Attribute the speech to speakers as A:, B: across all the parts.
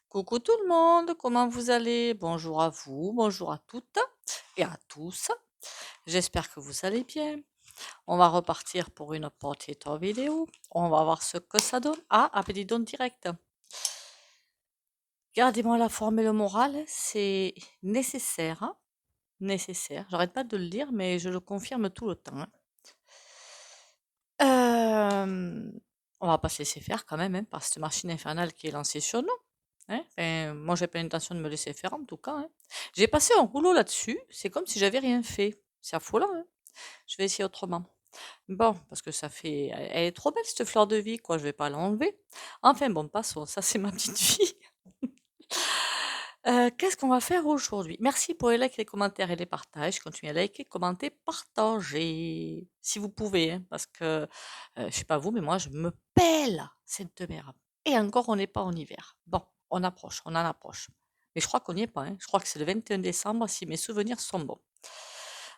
A: Coucou tout le monde, comment vous allez? Bonjour à vous, bonjour à toutes et à tous. J'espère que vous allez bien. On va repartir pour une petite vidéo. On va voir ce que ça donne. Appel donc direct. Gardez-moi la forme et le moral, c'est nécessaire, hein. Nécessaire. J'arrête pas de le dire, mais je le confirme tout le temps, hein. Euh, on va pas se laisser faire quand même, hein, par cette machine infernale qui est lancée sur nous. Hein. Enfin, moi, j'ai pas l'intention de me laisser faire en tout cas, hein. J'ai passé un rouleau là-dessus. C'est comme si j'avais rien fait. C'est affolant, hein. Je vais essayer autrement. Bon, parce que ça fait. Elle est trop belle cette fleur de vie, quoi. Je vais pas l'enlever. Enfin, bon, passons. Ça, c'est ma petite vie. Qu'est-ce qu'on va faire aujourd'hui? Merci pour les likes, les commentaires et les partages. Continuez à liker, commenter, partager. Si vous pouvez, hein, parce que je sais pas vous, mais moi, je me pèle cette merde. Et encore, on n'est pas en hiver. Bon, on approche, on en approche. Mais je crois qu'on n'y est pas, hein. Je crois que c'est le 21 décembre, si mes souvenirs sont bons.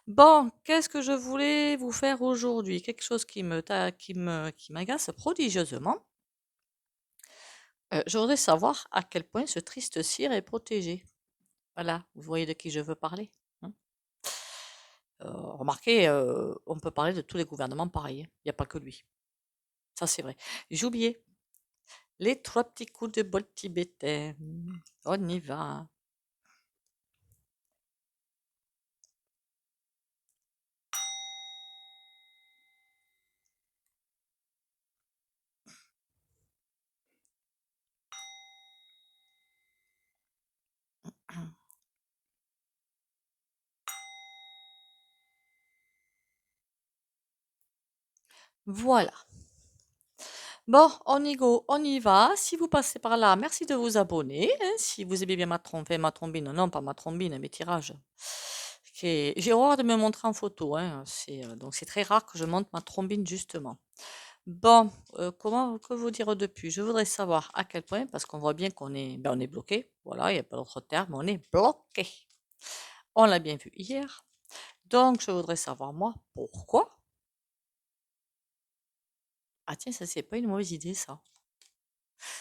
A: Bon, qu'est-ce que je voulais vous faire aujourd'hui? Quelque chose qui m'agace prodigieusement. Je voudrais savoir à quel point ce triste cire est protégé. Voilà, vous voyez de qui je veux parler, hein. Remarquez, on peut parler de tous les gouvernements pareil, hein. Il n'y a pas que lui. Ça, c'est vrai. J'ai oublié. Les 3 petits coups de bol tibétain. On y va. Voilà. Bon, on y va. Si vous passez par là, merci de vous abonner, hein, si vous aimez bien ma trombine, non pas ma trombine, mes tirages. J'ai horreur de me montrer en photo, hein, donc c'est très rare que je montre ma trombine justement. Bon, que vous dire depuis? Je voudrais savoir à quel point, parce qu'on voit bien on est bloqué. Voilà, il n'y a pas d'autre terme, on est bloqué. On l'a bien vu hier. Donc, je voudrais savoir, moi, pourquoi. Ah tiens, ça, c'est pas une mauvaise idée, ça.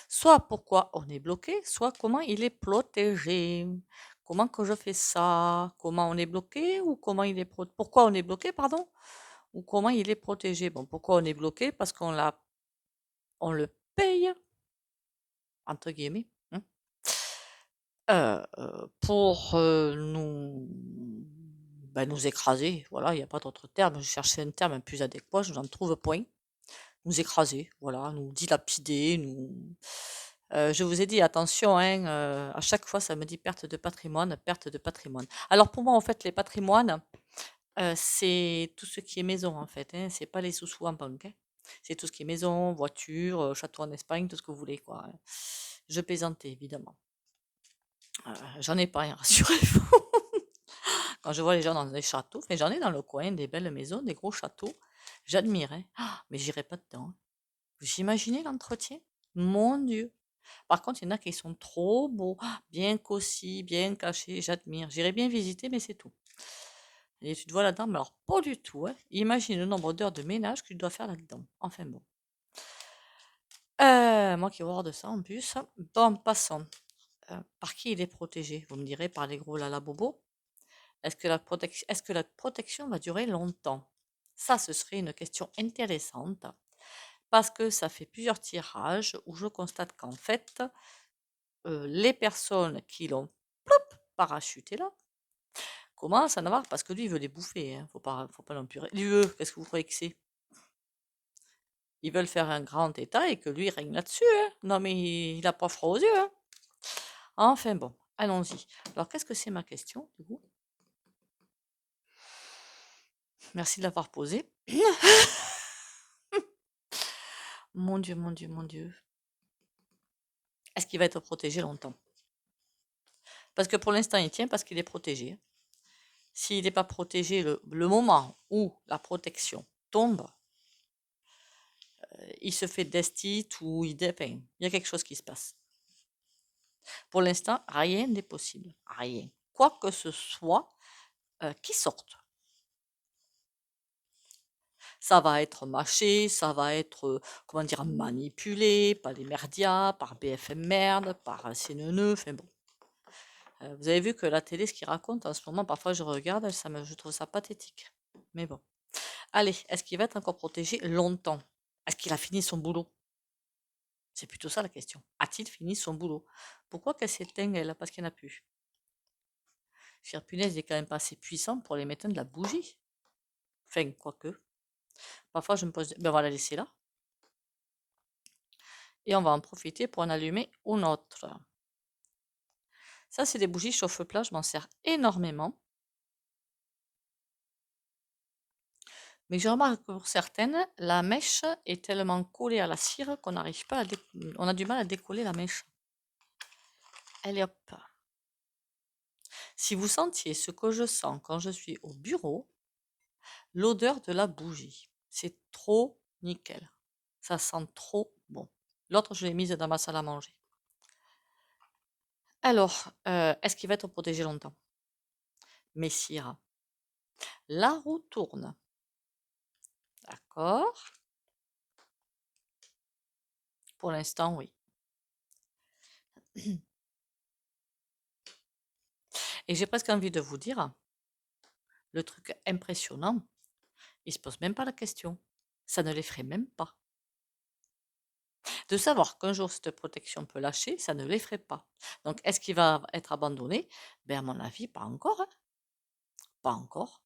A: Soit pourquoi on est bloqué, soit comment il est protégé. Comment que je fais ça? Comment on est bloqué ou pourquoi on est bloqué, pardon? Ou comment il est protégé? Bon, pourquoi on est bloqué? Parce on le paye, entre guillemets, hein, pour nous écraser. Voilà, il n'y a pas d'autre terme. Je cherchais un terme plus adéquat, je n'en trouve point. Nous écraser, voilà, nous dilapider, je vous ai dit attention, hein, à chaque fois ça me dit perte de patrimoine, perte de patrimoine. Alors pour moi, en fait, les patrimoines, c'est tout ce qui est maison, en fait, hein, c'est pas les sous-sous en banque, hein. C'est tout ce qui est maison, voiture, château en Espagne, tout ce que vous voulez, quoi, hein. Je plaisantais évidemment. J'en ai pas, hein, rassurez-vous. Quand je vois les gens dans des châteaux, enfin j'en ai dans le coin, des belles maisons, des gros châteaux, j'admire, hein. Mais j'irai pas dedans, hein. Vous imaginez l'entretien? Mon Dieu! Par contre, il y en a qui sont trop beaux, bien cossis, bien cachés, j'admire. J'irais bien visiter, mais c'est tout. Et tu te vois là-dedans, mais alors pas du tout, hein. Imagine le nombre d'heures de ménage que tu dois faire là-dedans. Enfin bon. Moi qui ai horreur de ça en plus. Bon, passons. Par qui il est protégé? Vous me direz par les gros lala bobo. Est-ce que la protection va durer longtemps? Ça, ce serait une question intéressante parce que ça fait plusieurs tirages où je constate qu'en fait, les personnes qui l'ont parachuté là commencent à en avoir parce que lui, il veut les bouffer, hein, faut pas l'empurer. Lui, qu'est-ce que vous croyez que c'est? Ils veulent faire un grand état et que lui règne là-dessus, hein. Non, mais il a pas froid aux yeux, hein. Enfin bon, allons-y. Alors, qu'est-ce que c'est ma question, du coup? Merci de l'avoir posée. Mon Dieu, mon Dieu, mon Dieu. Est-ce qu'il va être protégé longtemps? Parce que pour l'instant, il tient parce qu'il est protégé. S'il n'est pas protégé le moment où la protection tombe, il se fait destit ou il dépeint. Il y a quelque chose qui se passe. Pour l'instant, rien n'est possible. Rien. Quoi que ce soit qui sorte. Ça va être mâché, ça va être, comment dire, manipulé par les merdias, par BFM Merde, par CNN, enfin bon. Vous avez vu que la télé, ce qu'ils racontent en ce moment, parfois je regarde, je trouve ça pathétique. Mais bon. Allez, est-ce qu'il va être encore protégé longtemps? Est-ce qu'il a fini son boulot? C'est plutôt ça la question. A-t-il fini son boulot? Pourquoi qu'elle s'éteint, elle? Parce qu'il n'y en a plus. Cher punaise, il est quand même pas assez puissant pour aller mettre de la bougie. Enfin, quoique. Parfois, je me pose. Ben, on va la laisser là. Et on va en profiter pour en allumer une autre. Ça, c'est des bougies chauffe-plat. Je m'en sers énormément. Mais je remarque que pour certaines, la mèche est tellement collée à la cire qu'on n'arrive pas à on a du mal à décoller la mèche. Allez hop. Si vous sentiez ce que je sens quand je suis au bureau, l'odeur de la bougie, c'est trop nickel. Ça sent trop bon. L'autre, je l'ai mise dans ma salle à manger. Alors, est-ce qu'il va être protégé longtemps? Messire. La roue tourne. D'accord. Pour l'instant, oui. Et j'ai presque envie de vous dire, le truc impressionnant, ils se posent même pas la question. Ça ne l'effraie même pas. De savoir qu'un jour cette protection peut lâcher, ça ne l'effraie pas. Donc, est-ce qu'il va être abandonné? Ben, à mon avis, pas encore, hein. Pas encore.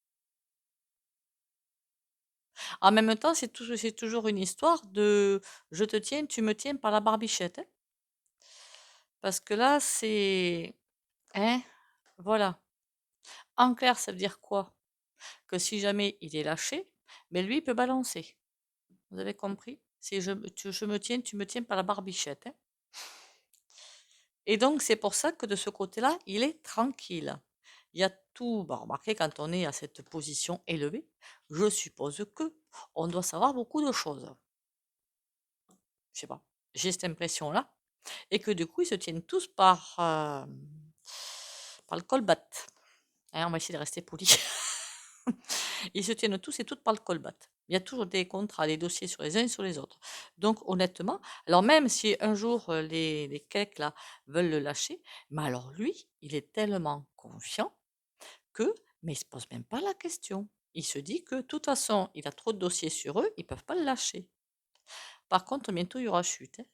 A: En même temps, c'est toujours une histoire de je te tiens, tu me tiens par la barbichette, hein. Parce que là, c'est. Hein? Voilà. En clair, ça veut dire quoi? Que si jamais il est lâché, mais lui, il peut balancer. Vous avez compris? Si je me tiens, tu me tiens par la barbichette, hein. Et donc, c'est pour ça que de ce côté-là, il est tranquille. Il y a tout. Bon, remarquez, quand on est à cette position élevée, je suppose que on doit savoir beaucoup de choses. Je sais pas. J'ai cette impression-là. Et que du coup, ils se tiennent tous par le colbat. Hein, on va essayer de rester poli. Ils se tiennent tous et toutes par le colbat. Il y a toujours des contrats, des dossiers sur les uns et sur les autres. Donc, honnêtement, alors même si un jour les cakes là veulent le lâcher, mais alors lui, il est tellement confiant que, mais il se pose même pas la question. Il se dit que de toute façon, il a trop de dossiers sur eux, ils peuvent pas le lâcher. Par contre, bientôt il y aura chute, hein.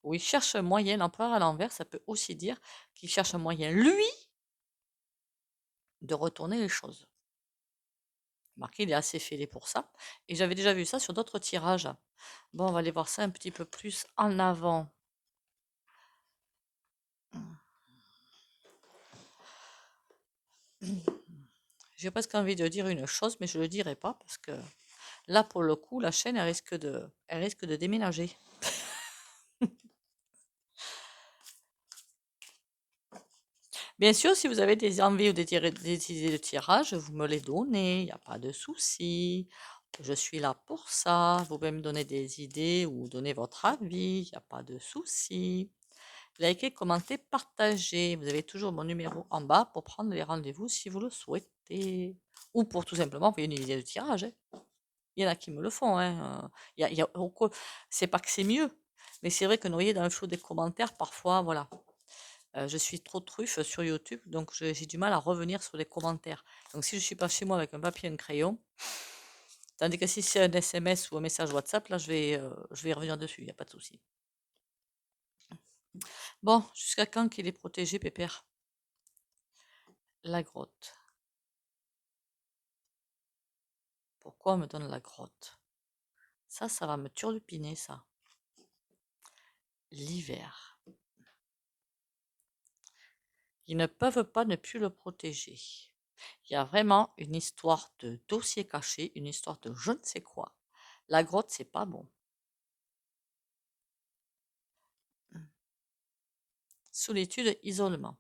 A: Ou il cherche un moyen, l'empereur à l'envers, ça peut aussi dire qu'il cherche un moyen, lui, de retourner les choses. Remarquez, il est assez fêlé pour ça. Et j'avais déjà vu ça sur d'autres tirages. Bon, on va aller voir ça un petit peu plus en avant. J'ai presque envie de dire une chose, mais je ne le dirai pas parce que là, pour le coup, la chaîne, elle risque de déménager. Bien sûr, si vous avez des envies ou des idées de tirage, vous me les donnez, il n'y a pas de souci. Je suis là pour ça. Vous pouvez me donner des idées ou donner votre avis, il n'y a pas de souci. Likez, commentez, partagez. Vous avez toujours mon numéro en bas pour prendre les rendez-vous si vous le souhaitez. Ou pour tout simplement envoyer une idée de tirage, hein. Il y en a qui me le font, hein. C'est pas que c'est mieux, mais c'est vrai que noyer dans le flot des commentaires, parfois, voilà. Je suis trop truffe sur YouTube, donc j'ai du mal à revenir sur les commentaires. Donc si je suis pas chez moi avec un papier et un crayon, tandis que si c'est un SMS ou un message WhatsApp, là je vais y revenir dessus, il n'y a pas de souci. Bon, jusqu'à quand qu'il est protégé, Pépère? La grotte. Pourquoi on me donne la grotte? Ça va me turlupiner, ça. L'hiver. Ils ne peuvent pas ne plus le protéger. Il y a vraiment une histoire de dossier caché, une histoire de je ne sais quoi. La grotte, c'est pas bon. Solitude, isolement.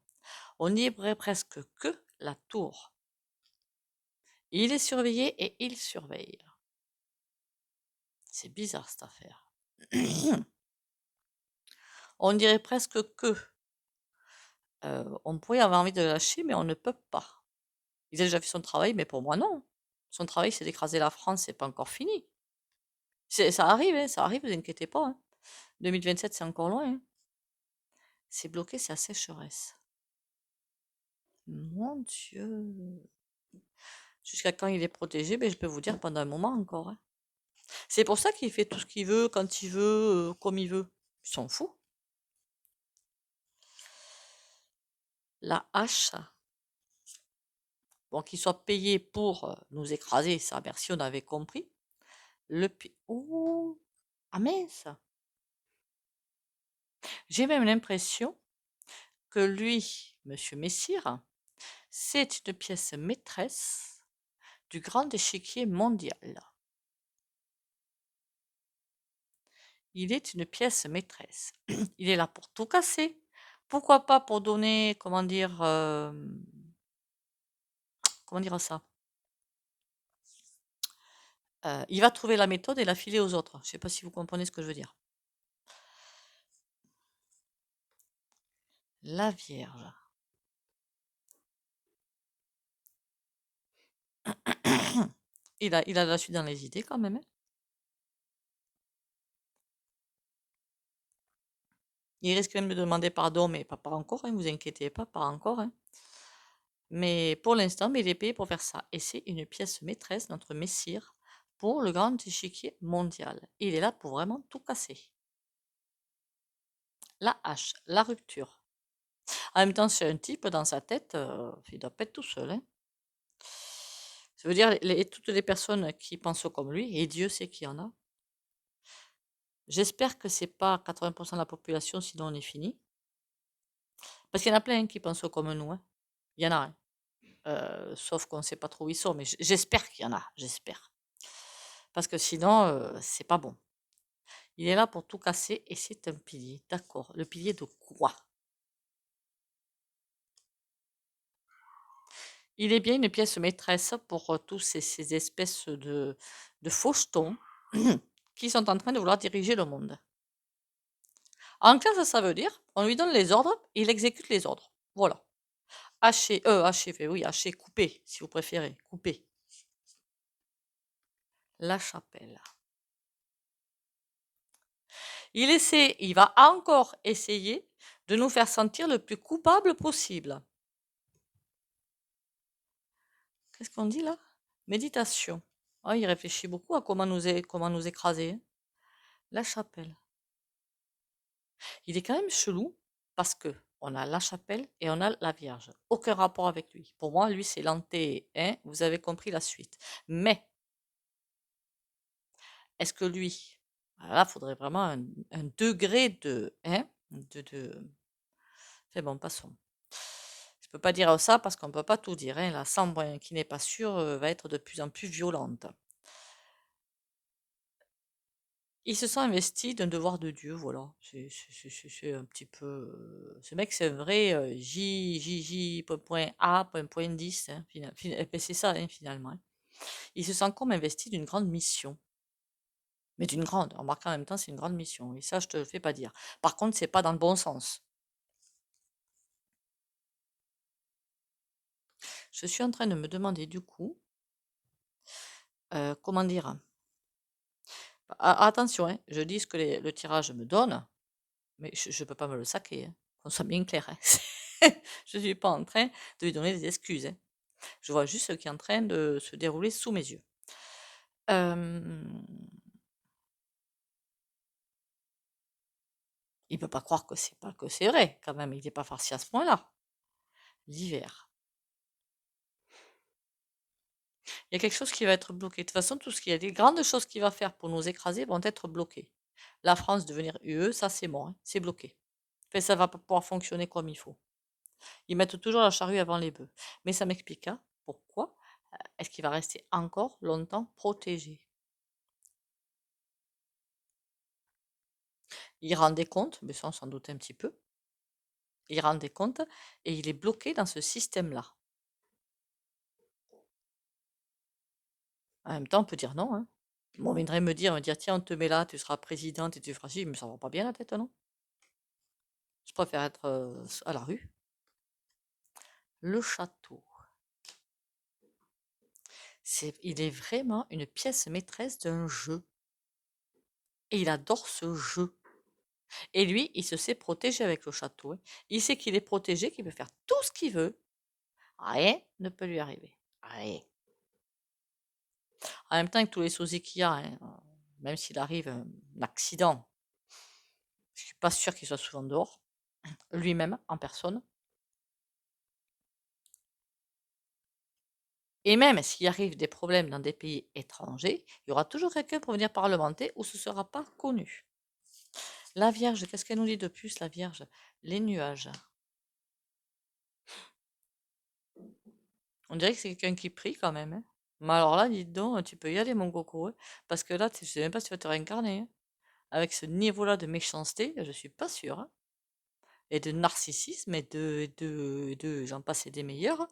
A: On n'y est presque que la tour. Il est surveillé et il surveille. C'est bizarre cette affaire. On dirait presque que on pourrait avoir envie de lâcher, mais on ne peut pas. Il a déjà fait son travail, mais pour moi, non. Son travail, c'est d'écraser la France, c'est pas encore fini. Ça arrive, hein, ça arrive, vous inquiétez pas, hein. 2027, c'est encore loin, hein. C'est bloqué, c'est la sécheresse. Mon Dieu. Jusqu'à quand il est protégé, ben, je peux vous dire pendant un moment encore, hein. C'est pour ça qu'il fait tout ce qu'il veut, quand il veut, comme il veut. Il s'en fout. La hache, bon, qu'il soit payé pour nous écraser, ça, merci, on avait compris. Oh, ah mince. J'ai même l'impression que lui, Monsieur Messire, c'est une pièce maîtresse du grand échiquier mondial. Il est une pièce maîtresse. Il est là pour tout casser. Pourquoi pas pour donner, comment dire ça? Il va trouver la méthode et la filer aux autres. Je ne sais pas si vous comprenez ce que je veux dire. La Vierge. Il a la suite dans les idées quand même, hein. Il risque même de demander pardon, mais pas encore, hein, vous inquiétez pas encore, hein. Mais pour l'instant, il est payé pour faire ça. Et c'est une pièce maîtresse, notre messire, pour le grand échiquier mondial. Il est là pour vraiment tout casser. La hache, la rupture. En même temps, c'est un type dans sa tête, il doit pas être tout seul, hein. Ça veut dire toutes les personnes qui pensent comme lui, et Dieu sait qu'il y en a. J'espère que c'est pas 80% de la population, sinon on est fini. Parce qu'il y en a plein qui pensent comme nous, hein. Il y en a, hein. Sauf qu'on ne sait pas trop où ils sont, mais j'espère qu'il y en a, j'espère. Parce que sinon, c'est pas bon. Il est là pour tout casser et c'est un pilier, d'accord. Le pilier de quoi? Il est bien une pièce maîtresse pour tous ces espèces de fauchetons qui sont en train de vouloir diriger le monde. En clair, ça veut dire, on lui donne les ordres, et il exécute les ordres. Voilà. Hacher, oui, hacher, couper, si vous préférez, couper. La chapelle. Il va encore essayer de nous faire sentir le plus coupable possible. Qu'est-ce qu'on dit là? Méditation. Ah, il réfléchit beaucoup à comment nous écraser, hein. La chapelle. Il est quand même chelou parce que on a la chapelle et on a la Vierge. Aucun rapport avec lui. Pour moi, lui, c'est l'anté, hein, vous avez compris la suite. Mais, est-ce que lui, là, il faudrait vraiment un degré de, hein, c'est bon, passons. Je peux pas dire ça parce qu'on peut pas tout dire, hein. La chambre qui n'est pas sûre va être de plus en plus violente. Il se sent investi d'un devoir de Dieu, voilà. C'est un petit peu. Ce mec, c'est un vrai point 10, hein, ben, c'est ça, hein, finalement, hein. Il se sent comme investi d'une grande mission. Mais d'une grande, remarque en même temps, c'est une grande mission. Et ça, je te le fais pas dire. Par contre, c'est pas dans le bon sens. Je suis en train de me demander du coup, comment dire. Attention, hein, je dis ce que le tirage me donne, mais je ne peux pas me le saquer, hein, qu'on soit bien clair, hein. Je ne suis pas en train de lui donner des excuses, hein. Je vois juste ce qui est en train de se dérouler sous mes yeux. Il ne peut pas croire que c'est vrai, quand même. Il n'est pas farci à ce point-là. L'hiver. Il y a quelque chose qui va être bloqué. De toute façon, tout ce qu'il y a des grandes choses qu'il va faire pour nous écraser vont être bloquées. La France devenir UE, ça c'est bon, hein, c'est bloqué. Enfin, ça va pas pouvoir fonctionner comme il faut. Ils mettent toujours la charrue avant les bœufs. Mais ça m'expliquera pourquoi est-ce qu'il va rester encore longtemps protégé. Il rendait compte, mais ça on s'en doute un petit peu, il rendait compte et il est bloqué dans ce système-là. En même temps, on peut dire non, hein. On viendrait me dire, tiens, on te met là, tu seras présidente et tu feras ci, mais ça va pas bien la tête, non? Je préfère être à la rue. Le château. Il est vraiment une pièce maîtresse d'un jeu. Et il adore ce jeu. Et lui, il se sait protéger avec le château, hein. Il sait qu'il est protégé, qu'il peut faire tout ce qu'il veut. Rien ne peut lui arriver. Rien. En même temps, avec tous les soucis qu'il y a, hein, même s'il arrive un accident, je suis pas sûre qu'il soit souvent dehors, lui-même, en personne. Et même s'il arrive des problèmes dans des pays étrangers, il y aura toujours quelqu'un pour venir parlementer où ce ne sera pas connu. La Vierge, qu'est-ce qu'elle nous dit de plus, la Vierge? Les nuages. On dirait que c'est quelqu'un qui prie quand même, hein. Mais alors là, dites donc, tu peux y aller, mon coco, hein, parce que là, je sais même pas si tu vas te réincarner, hein. Avec ce niveau-là de méchanceté, je suis pas sûre, hein. Et de narcissisme et j'en passe et des meilleurs.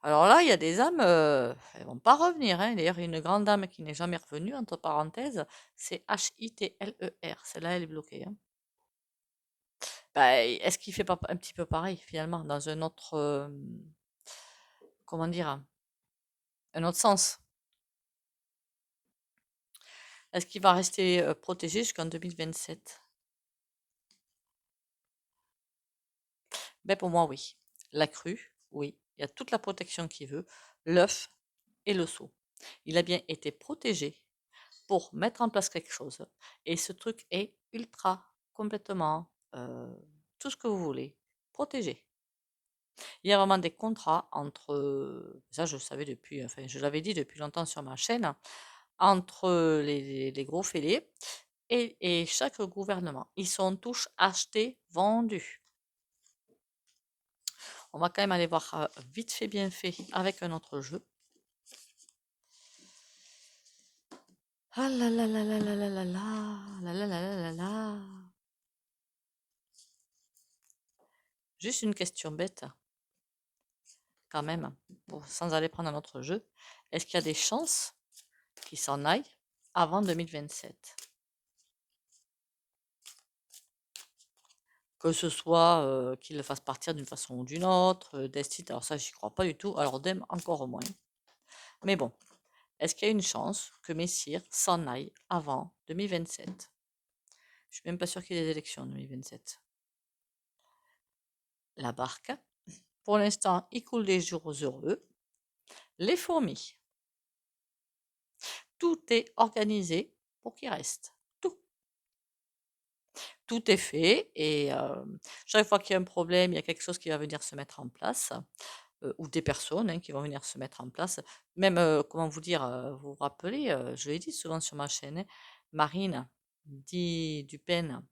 A: Alors là, il y a des âmes, elles vont pas revenir, hein. D'ailleurs, une grande dame qui n'est jamais revenue, entre parenthèses, c'est Hitler. Celle-là, elle est bloquée, hein. Bah, est-ce qu'il fait pas un petit peu pareil, finalement, dans un autre, comment dire, un autre sens? Est-ce qu'il va rester protégé jusqu'en 2027? Ben pour moi, oui. La crue, oui. Il y a toute la protection qu'il veut. L'œuf et le seau. Il a bien été protégé pour mettre en place quelque chose. Et ce truc est ultra, complètement, tout ce que vous voulez, protégé. Il y a vraiment des contrats entre, ça je le savais depuis, enfin je l'avais dit depuis longtemps sur ma chaîne, entre les gros fêlés et chaque gouvernement. Ils sont tous achetés, vendus. On va quand même aller voir vite fait, bien fait avec un autre jeu. Ah là là là là là là là là là là là là là. Juste une question bête, quand même, sans aller prendre un autre jeu. Est-ce qu'il y a des chances qu'il s'en aille avant 2027? Que ce soit qu'il le fasse partir d'une façon ou d'une autre, Destit, alors ça, j'y crois pas du tout. Alors Dem, encore moins. Mais bon, est-ce qu'il y a une chance que Messire s'en aille avant 2027? Je suis même pas sûre qu'il y ait des élections en 2027. La barque. Pour l'instant, il coule des jours heureux. Les fourmis. Tout est organisé pour qu'il reste. Tout. Tout est fait et chaque fois qu'il y a un problème, il y a quelque chose qui va venir se mettre en place, ou des personnes, hein, qui vont venir se mettre en place. Même, comment vous dire, vous vous rappelez, je l'ai dit souvent sur ma chaîne, hein, Marine, dit Dupen,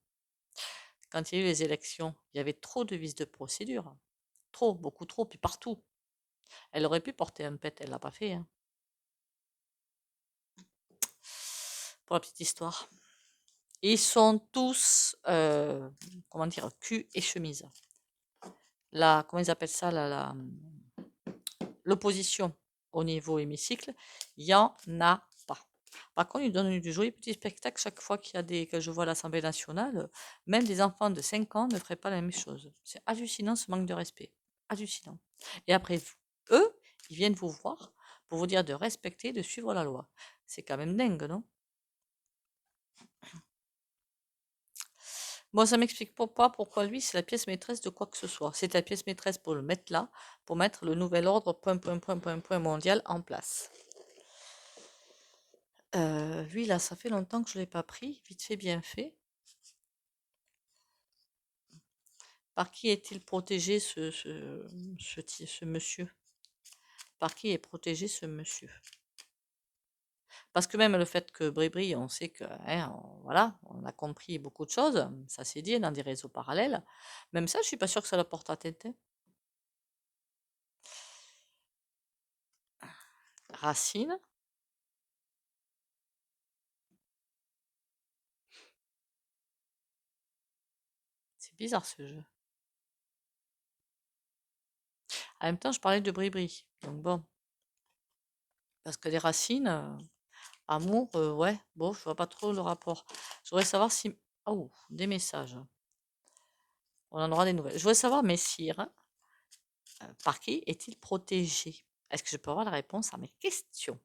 A: quand il y a eu les élections, il y avait trop de vices de procédure. Trop, beaucoup trop, puis partout. Elle aurait pu porter un pet, elle l'a pas fait, hein. Pour la petite histoire. Ils sont tous, comment dire, cul et chemise. Comment ils appellent ça, l'opposition au niveau hémicycle, il y en a pas. Par contre, ils donnent du joli petit spectacle chaque fois que je vois à l'Assemblée nationale. Même des enfants de 5 ans ne feraient pas la même chose. C'est hallucinant ce manque de respect. Hallucinant. Et après, eux, ils viennent vous voir pour vous dire de respecter, de suivre la loi. C'est quand même dingue, non? Moi, ça m'explique pas pourquoi lui, c'est la pièce maîtresse de quoi que ce soit. C'est la pièce maîtresse pour le mettre là, pour mettre le nouvel ordre point mondial en place. Lui, là, ça fait longtemps que je ne l'ai pas pris. Vite fait, bien fait. Par qui est-il protégé, ce monsieur? Par qui est protégé ce monsieur? Parce que même le fait que Bribri, on sait que, hein, voilà, on a compris beaucoup de choses, ça s'est dit dans des réseaux parallèles. Même ça, je suis pas sûre que ça la porte atteinte, hein. Racine. C'est bizarre ce jeu. En même temps, je parlais de Bribri. Donc bon. Parce que les racines, amour, ouais, bon, je vois pas trop le rapport. Je voudrais savoir si. Oh, des messages. On en aura des nouvelles. Je voudrais savoir, Messire, par qui est-il protégé? Est-ce que je peux avoir la réponse à mes questions?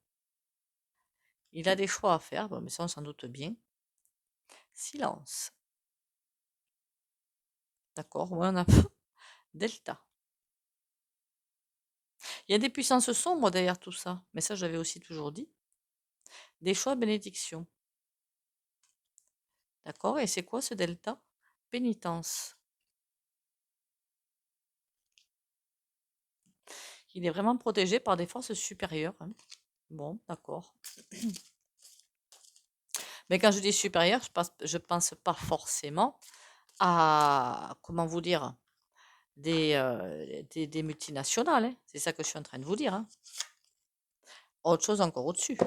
A: Il a des choix à faire, bon, mais ça on s'en doute bien. Silence. D'accord, ouais, on a delta. Il y a des puissances sombres derrière tout ça, mais ça j'avais aussi toujours dit. Des choix bénédiction. D'accord, et c'est quoi ce delta? Pénitence. Il est vraiment protégé par des forces supérieures, hein. Bon, d'accord. Mais quand je dis supérieur, je pense pas forcément à, comment vous dire, des multinationales, hein. C'est ça que je suis en train de vous dire, hein. Autre chose encore au-dessus.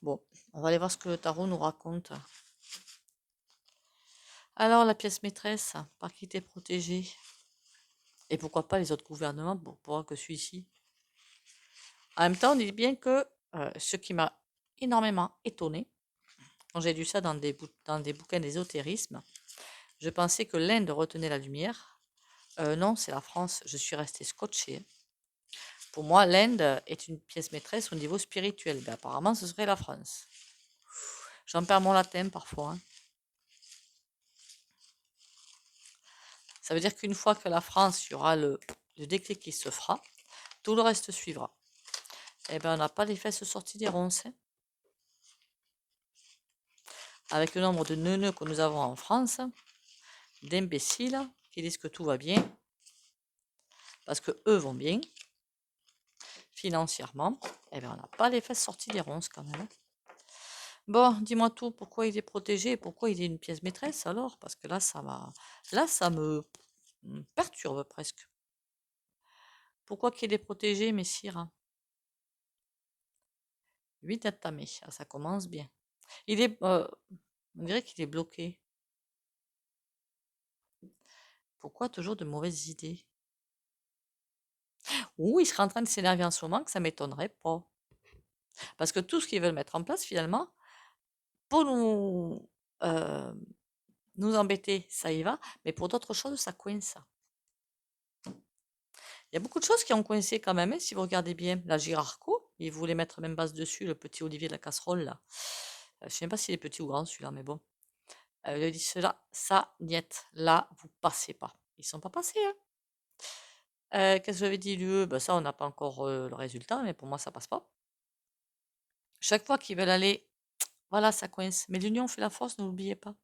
A: Bon, on va aller voir ce que le tarot nous raconte. Alors, la pièce maîtresse, par qui t'es protégée? Et pourquoi pas les autres gouvernements pour que celui-ci? En même temps, on dit bien que ce qui m'a énormément étonné, quand j'ai lu ça dans des bouquins d'ésotérisme, je pensais que l'Inde retenait la lumière. Non, c'est la France. Je suis restée scotchée. Pour moi, l'Inde est une pièce maîtresse au niveau spirituel. Ben, apparemment, ce serait la France. J'en perds mon latin parfois, hein. Ça veut dire qu'une fois que la France, il y aura le déclic qui se fera, tout le reste suivra. Eh bien, on n'a pas les fesses sorties des ronces, hein. Avec le nombre de neuneux que nous avons en France, d'imbéciles qui disent que tout va bien, parce que eux vont bien, financièrement, eh bien, on n'a pas les fesses sorties des ronces quand même, hein. Bon, dis-moi tout, pourquoi il est protégé et pourquoi il est une pièce maîtresse alors? Parce que là, ça me perturbe presque. Pourquoi qu'il est protégé, messire? 8 attamés, ah, ça commence bien. On dirait qu'il est bloqué. Pourquoi toujours de mauvaises idées? Ou il serait en train de s'énerver en ce moment, que ça m'étonnerait pas. Parce que tout ce qu'ils veulent mettre en place, finalement, pour nous embêter, ça y va, mais pour d'autres choses, ça coince. Il y a beaucoup de choses qui ont coincé quand même, hein, si vous regardez bien. La Girarco, ils voulaient mettre même base dessus, le petit Olivier de la casserole, là. Je ne sais même pas s'il est petit ou grand, celui-là, mais bon. Il a dit cela, ça, niet, là, vous passez pas. Ils sont pas passés, hein. Qu'est-ce que j'avais dit, l'UE? Ben, ça, on n'a pas encore le résultat, mais pour moi, ça passe pas. Chaque fois qu'ils veulent aller, voilà, ça coince. Mais l'union fait la force, ne l'oubliez pas.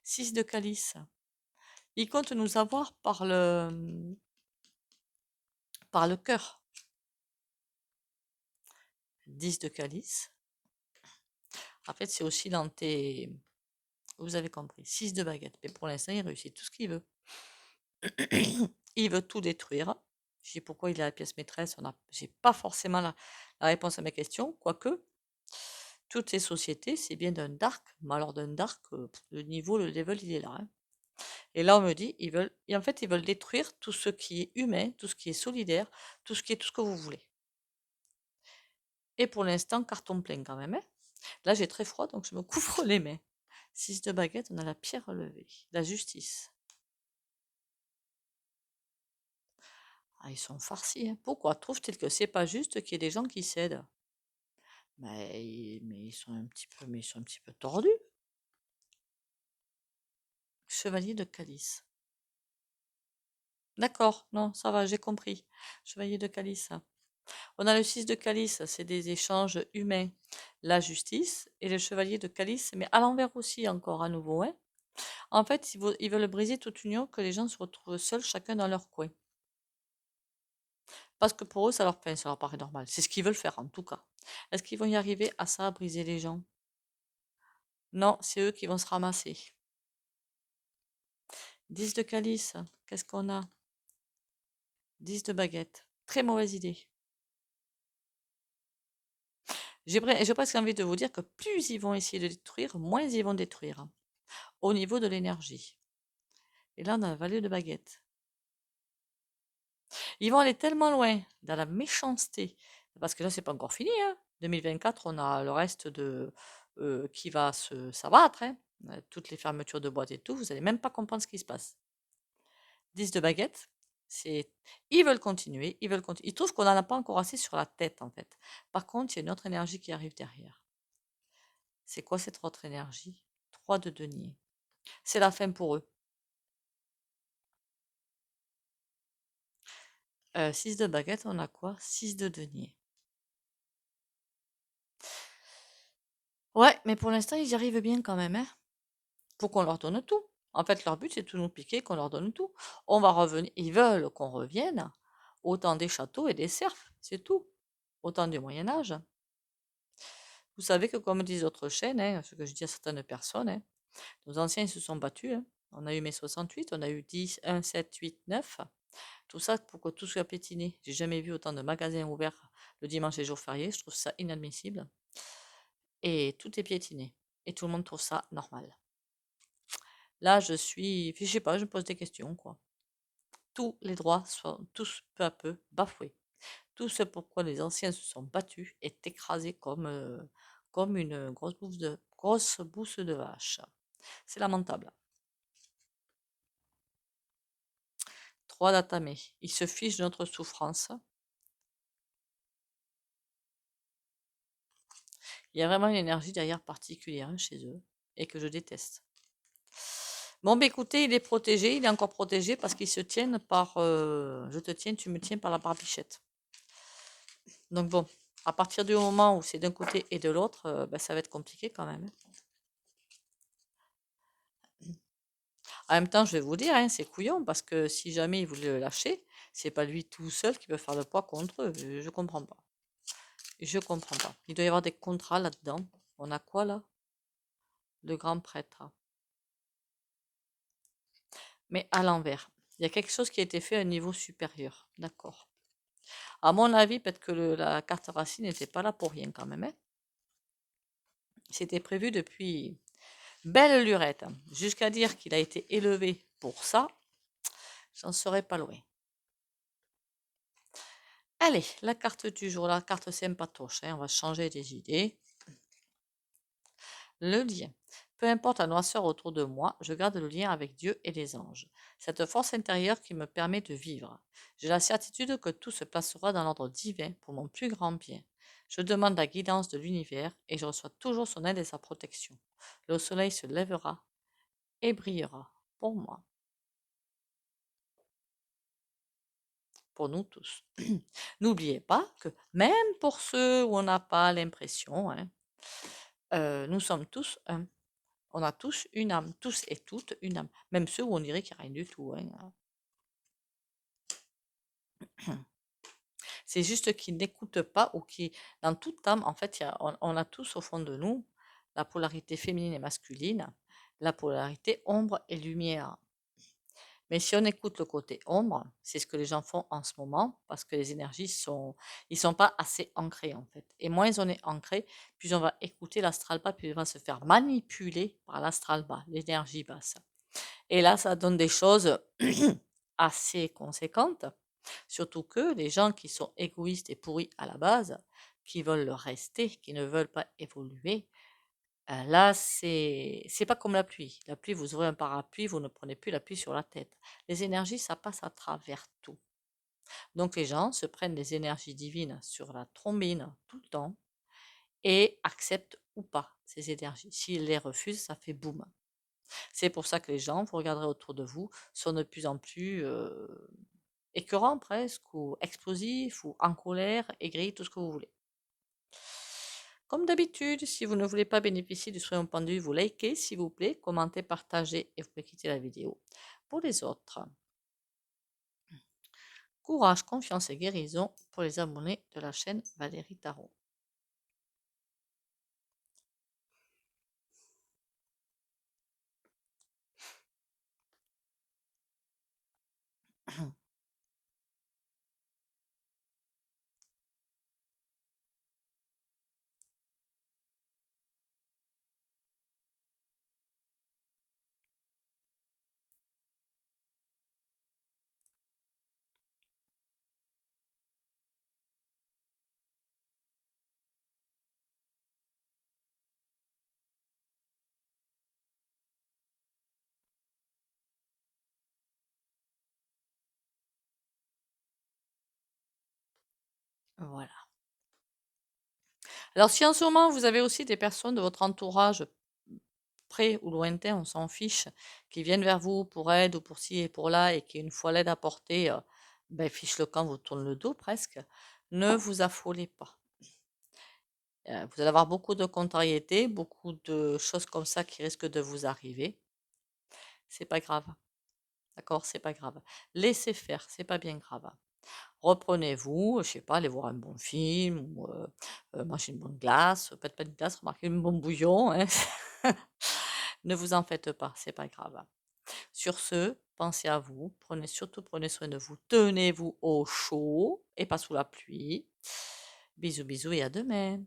A: 6 de calice. Ils comptent nous avoir par le cœur. 10 de calice. En fait, c'est aussi vous avez compris. 6 de baguette. Mais pour l'instant, il réussit tout ce qu'il veut. Il veut tout détruire. Je dis pourquoi il est la pièce maîtresse. J'ai pas forcément la réponse à mes questions. Quoique, toutes ces sociétés, c'est bien d'un dark. Mais alors d'un dark, le niveau, le level, il est là, hein. Et là, on me dit, et en fait, ils veulent détruire tout ce qui est humain, tout ce qui est solidaire, tout ce qui est tout ce que vous voulez. Et pour l'instant, carton plein quand même, hein. Là, j'ai très froid, donc je me couvre les mains. 6 de baguette, on a la pierre relevée. La justice. Ah, ils sont farcis, hein. Pourquoi trouve-t-il que c'est pas juste qu'il y ait des gens qui cèdent? Mais ils sont un petit peu tordus. Chevalier de calice. D'accord, non, ça va, j'ai compris. Chevalier de calice. On a le 6 de calice, c'est des échanges humains. La justice et le chevalier de calice, mais à l'envers aussi encore à nouveau, hein. En fait, ils veulent briser toute union, que les gens se retrouvent seuls, chacun dans leur coin. Parce que pour eux, ça leur paraît normal. C'est ce qu'ils veulent faire, en tout cas. Est-ce qu'ils vont y arriver à ça, à briser les gens? Non, c'est eux qui vont se ramasser. 10 de calice, qu'est-ce qu'on a? 10 de baguette. Très mauvaise idée. J'ai presque envie de vous dire que plus ils vont essayer de détruire, moins ils vont détruire. Au niveau de l'énergie. Et là, on a la valet de baguette. Ils vont aller tellement loin dans la méchanceté, parce que là, c'est pas encore fini, hein. 2024, on a le reste qui va s'abattre, hein. Toutes les fermetures de boîtes et tout, vous allez même pas comprendre ce qui se passe. 10 de baguette, Ils veulent continuer, ils veulent continuer. Ils trouvent qu'on n'en a pas encore assez sur la tête, en fait. Par contre, il y a une autre énergie qui arrive derrière. C'est quoi cette autre énergie? 3 de denier. C'est la fin pour eux. 6 de baguette, on a quoi? 6 de denier. Ouais, mais pour l'instant, ils y arrivent bien quand même, hein. Faut qu'on leur donne tout. En fait, leur but, c'est de tout nous piquer, qu'on leur donne tout. On va revenir. Ils veulent qu'on revienne au temps des châteaux et des serfs, c'est tout. Au temps du Moyen Âge. Vous savez que, comme disent d'autres chaînes, hein, ce que je dis à certaines personnes, hein, nos anciens ils se sont battus. Hein. On a eu mai 68, on a eu 10, 1, 7, 8, 9. Tout ça pour que tout soit pétiné. J'ai jamais vu autant de magasins ouverts le dimanche et jour férié. Je trouve ça inadmissible. Et tout est piétiné. Et tout le monde trouve ça normal. Là, je sais pas, je me pose des questions, quoi. Tous les droits sont tous peu à peu bafoués. Tout ce pourquoi les anciens se sont battus est écrasé comme une grosse bouse de vache. C'est lamentable. 3 d'Atamé. Ils se fichent de notre souffrance. Il y a vraiment une énergie derrière particulière chez eux et que je déteste. Bon, bah écoutez, il est protégé, il est encore protégé parce qu'ils se tiennent par je te tiens, tu me tiens par la barbichette. Donc bon, à partir du moment où c'est d'un côté et de l'autre, bah, ça va être compliqué quand même. En même temps, je vais vous dire, hein, c'est couillon parce que si jamais il voulait le lâcher, c'est pas lui tout seul qui peut faire le poids contre eux. Je comprends pas. Je comprends pas. Il doit y avoir des contrats là-dedans. On a quoi là? Le grand prêtre. Mais à l'envers. Il y a quelque chose qui a été fait à un niveau supérieur. D'accord. À mon avis, peut-être que la carte racine n'était pas là pour rien quand même. Hein. C'était prévu depuis belle lurette. Jusqu'à dire qu'il a été élevé pour ça, j'en serais pas loin. Allez, la carte du jour, la carte sympatoche. Hein, on va changer des idées. Le lien. Peu importe la noirceur autour de moi, je garde le lien avec Dieu et les anges. Cette force intérieure qui me permet de vivre. J'ai la certitude que tout se placera dans l'ordre divin pour mon plus grand bien. Je demande la guidance de l'univers et je reçois toujours son aide et sa protection. Le soleil se lèvera et brillera pour moi, pour nous tous. N'oubliez pas que même pour ceux où on n'a pas l'impression, hein, nous sommes tous un. On a tous une âme, tous et toutes une âme. Même ceux où on dirait qu'il n'y a rien du tout. Hein. C'est juste qu'ils n'écoutent pas ou qui, dans toute âme, en fait, on a tous au fond de nous la polarité féminine et masculine, la polarité ombre et lumière. Mais si on écoute le côté ombre, c'est ce que les gens font en ce moment, parce que les énergies ils sont pas assez ancrés en fait. Et moins on est ancré, plus on va écouter l'astral bas, plus on va se faire manipuler par l'astral bas, l'énergie basse. Et là, ça donne des choses assez conséquentes, surtout que les gens qui sont égoïstes et pourris à la base, qui veulent le rester, qui ne veulent pas évoluer, là, c'est pas comme la pluie. La pluie, vous ouvrez un parapluie, vous ne prenez plus la pluie sur la tête. Les énergies, ça passe à travers tout. Donc les gens se prennent des énergies divines sur la trombine tout le temps et acceptent ou pas ces énergies. S'ils les refusent, ça fait boum. C'est pour ça que les gens, vous regarderez autour de vous, sont de plus en plus écœurants presque, ou explosifs, ou en colère, aigris, tout ce que vous voulez. Comme d'habitude, si vous ne voulez pas bénéficier du soin pendu, vous likez s'il vous plaît, commentez, partagez et vous pouvez quitter la vidéo. Pour les autres, courage, confiance et guérison pour les abonnés de la chaîne Valérie Tarot. Voilà. Alors si en ce moment vous avez aussi des personnes de votre entourage près ou lointain, on s'en fiche, qui viennent vers vous pour aide ou pour ci et pour là et qui une fois l'aide apportée, fiche le camp, vous tournent le dos presque, ne vous affolez pas. Vous allez avoir beaucoup de contrariétés, beaucoup de choses comme ça qui risquent de vous arriver. C'est pas grave, d'accord? C'est pas grave. Laissez faire, c'est pas bien grave. Reprenez-vous, je sais pas, allez voir un bon film ou mangez une bonne glace, faites pas une glace, remarquez un bon bouillon, hein. Ne vous en faites pas, c'est pas grave. Sur ce, pensez à vous, prenez soin de vous, tenez-vous au chaud et pas sous la pluie. Bisous bisous et à demain.